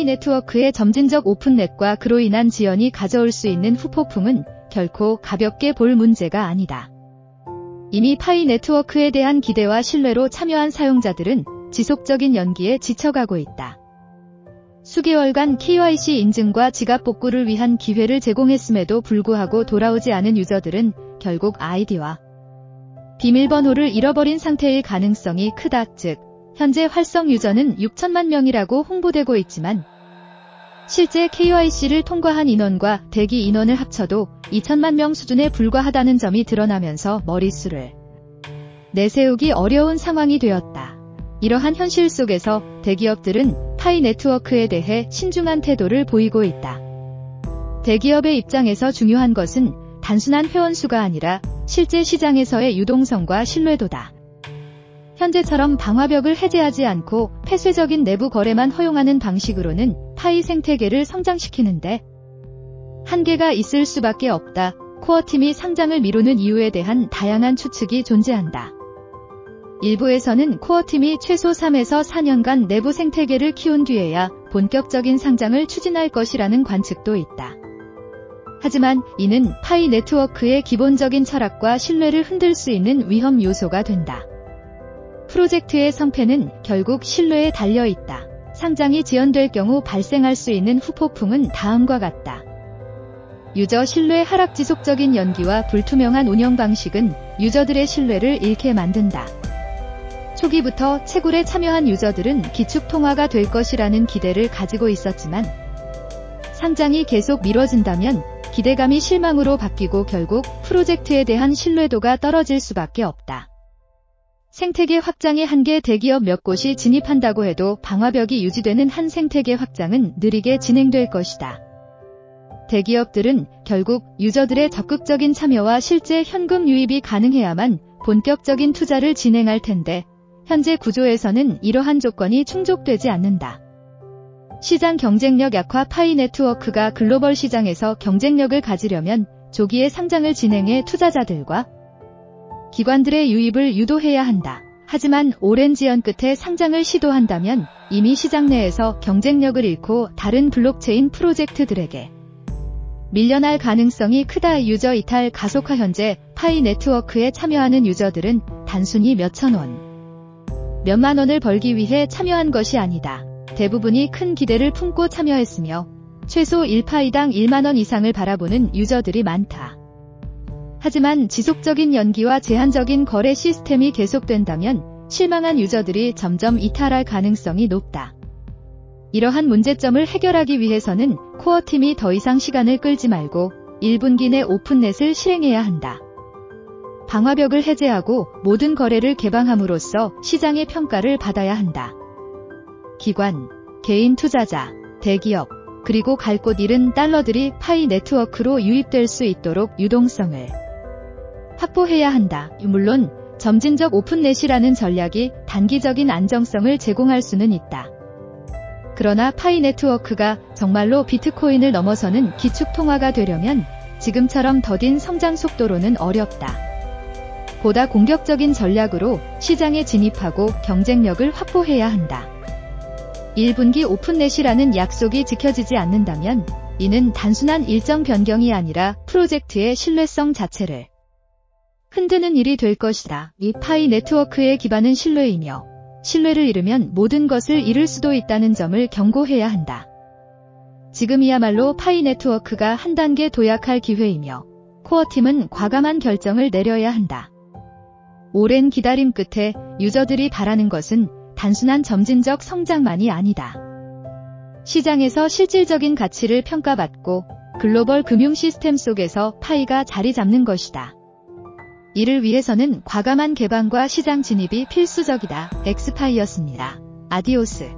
파이네트워크의 점진적 오픈넷과 그로 인한 지연이 가져올 수 있는 후폭풍은 결코 가볍게 볼 문제가 아니다. 이미 파이네트워크에 대한 기대와 신뢰로 참여한 사용자들은 지속적인 연기에 지쳐가고 있다. 수개월간 KYC 인증과 지갑 복구를 위한 기회를 제공했음에도 불구하고 돌아오지 않은 유저들은 결국 아이디와 비밀번호를 잃어버린 상태일 가능성이 크다. 즉, 현재 활성 유저는 6천만 명이라고 홍보되고 있지만 실제 KYC를 통과한 인원과 대기 인원을 합쳐도 2천만 명 수준에 불과하다는 점이 드러나면서 머릿수를 내세우기 어려운 상황이 되었다. 이러한 현실 속에서 대기업들은 파이네트워크에 대해 신중한 태도를 보이고 있다. 대기업의 입장에서 중요한 것은 단순한 회원수가 아니라 실제 시장에서의 유동성과 신뢰도다. 현재처럼 방화벽을 해제하지 않고 폐쇄적인 내부 거래만 허용하는 방식으로는 파이 생태계를 성장시키는데 한계가 있을 수밖에 없다. 코어팀이 상장을 미루는 이유에 대한 다양한 추측이 존재한다. 일부에서는 코어팀이 최소 3에서 4년간 내부 생태계를 키운 뒤에야 본격적인 상장을 추진할 것이라는 관측도 있다. 하지만 이는 파이 네트워크의 기본적인 철학과 신뢰를 흔들 수 있는 위험 요소가 된다. 프로젝트의 성패는 결국 신뢰에 달려 있다. 상장이 지연될 경우 발생할 수 있는 후폭풍은 다음과 같다. 유저 신뢰 하락. 지속적인 연기와 불투명한 운영 방식은 유저들의 신뢰를 잃게 만든다. 초기부터 채굴에 참여한 유저들은 기축 통화가 될 것이라는 기대를 가지고 있었지만 상장이 계속 미뤄진다면 기대감이 실망으로 바뀌고 결국 프로젝트에 대한 신뢰도가 떨어질 수밖에 없다. 생태계 확장의 한계. 대기업 몇 곳이 진입한다고 해도 방화벽이 유지되는 한 생태계 확장은 느리게 진행될 것이다. 대기업들은 결국 유저들의 적극적인 참여와 실제 현금 유입이 가능해야만 본격적인 투자를 진행할 텐데 현재 구조에서는 이러한 조건이 충족되지 않는다. 시장 경쟁력 약화. 파이 네트워크가 글로벌 시장에서 경쟁력을 가지려면 조기에 상장을 진행해 투자자들과 기관들의 유입을 유도해야 한다. 하지만 오랜 지연 끝에 상장을 시도한다면 이미 시장 내에서 경쟁력을 잃고 다른 블록체인 프로젝트들에게 밀려날 가능성이 크다. 유저 이탈 가속화. 현재 파이 네트워크에 참여하는 유저들은 단순히 몇천 원, 몇만 원을 벌기 위해 참여한 것이 아니다. 대부분이 큰 기대를 품고 참여했으며 최소 1파이당 1만 원 이상을 바라보는 유저들이 많다. 하지만 지속적인 연기와 제한적인 거래 시스템이 계속된다면 실망한 유저들이 점점 이탈할 가능성이 높다. 이러한 문제점을 해결하기 위해서는 코어팀이 더 이상 시간을 끌지 말고 1분기 내 오픈넷을 실행해야 한다. 방화벽을 해제하고 모든 거래를 개방함으로써 시장의 평가를 받아야 한다. 기관, 개인 투자자, 대기업, 그리고 갈 곳 잃은 달러들이 파이 네트워크로 유입될 수 있도록 유동성을 확보해야 한다. 물론 점진적 오픈넷이라는 전략이 단기적인 안정성을 제공할 수는 있다. 그러나 파이 네트워크가 정말로 비트코인을 넘어서는 기축 통화가 되려면 지금처럼 더딘 성장 속도로는 어렵다. 보다 공격적인 전략으로 시장에 진입하고 경쟁력을 확보해야 한다. 1분기 오픈넷이라는 약속이 지켜지지 않는다면 이는 단순한 일정 변경이 아니라 프로젝트의 신뢰성 자체를 흔드는 일이 될 것이다. 이 파이 네트워크의 기반은 신뢰이며 신뢰를 잃으면 모든 것을 잃을 수도 있다는 점을 경고해야 한다. 지금이야말로 파이 네트워크가 한 단계 도약할 기회이며 코어팀은 과감한 결정을 내려야 한다. 오랜 기다림 끝에 유저들이 바라는 것은 단순한 점진적 성장만이 아니다. 시장에서 실질적인 가치를 평가받고 글로벌 금융 시스템 속에서 파이가 자리 잡는 것이다. 이를 위해서는 과감한 개방과 시장 진입이 필수적이다. 엑스파이였습니다. 아디오스.